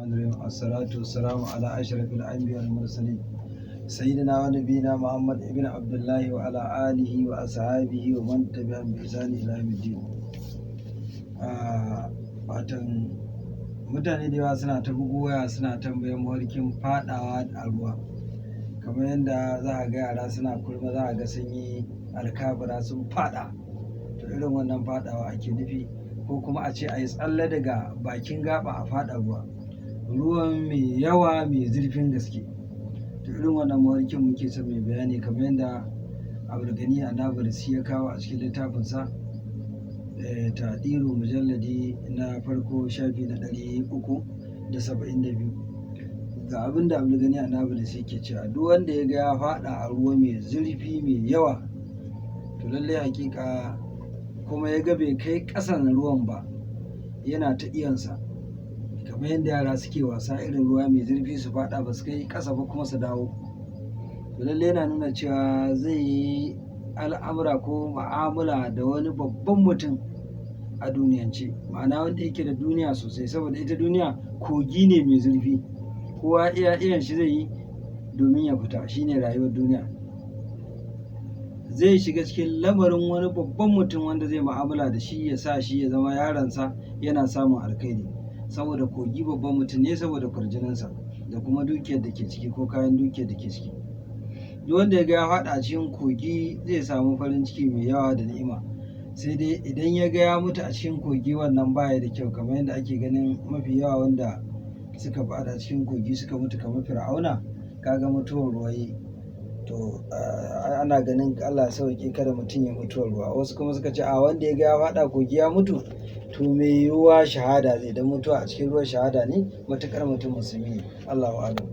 الرحمن الرحيم الصلاة والسلام على أشرف الأنبياء والمرسلين سيدنا ونبينا محمد ابن عبد الله وعلى آله وأصحابه ومن تبعهم بإحسان إلى يوم الدين. Watan mutane da yawa suna ta bugu waya suna tambayar mawarkin fadawa a ruwa, kamar yadda za a ga yara suna kurma, za a ga sun yi alkabura sun fada, to irin wannan fadawa ake nufi, ko kuma a ce a yi tsalle daga bakin gaba a fada ruwan mai yawa mai zurfin gaske. To irin wannan mawarkin muke son mai bayani, kamar yadda Abdulgani Annabalsi ya kawo a cikin littafinsa Tadiru mujalladi na farko shafi na 372. Ga abin da Abdulgani Annabalsi ke cewa duk wanda ya ga ya fada a ruwa mai zurfi mai yawa, to lallai hakika kuma ya ga bai kai ƙasan ruwan ba, yana ta iyansa, kamar yadda yara suke wasa irin ruwa mai zurfi su fada ba su kai ƙasa ba kuma su dawo, to lallai yana nuna cewa zai yi al'amura ko ma'amala da wani babban mutum a duniyance, ma'ana wanda yake da duniya sosai, saboda ita duniya kogi ne mai zurfi, kowa iyan shi zai yi domin ya fita, shine rayuwar duniya. Zai shiga cikin lamarin wani babban mutum wanda zai ma'amala da shi, ya sa shi ya zama yaronsa, yana samun alkhairi, saboda kogi babban mutum ne, saboda kwarjininsa da kuma dukiyar da ke ciki ko kayan dukiyar da ke ciki. Duk wanda ya ga ya faɗa a cikin kogi zai samu farin ciki mai yawa da ni'ima, sai dai idan ya ga ya mutu a cikin kogi, wannan baya da kyau, kamar yadda ake ganin mafi yawa wanda suka faɗa cikin kogi suka mutu, kamar Fir'auna, kaga mutuwar ruwa yi. To ana ganin Allah sauƙi kada mutum ya mutuwar ruwa. Wasu kuma suka ce a wanda ya ga ya faɗa kogi ya mutu, to mai yiwuwa shahada zai, dan mutuwa a cikin ruwa shahada ne, matuƙar mutum musulmi ne. Allahu a'lam.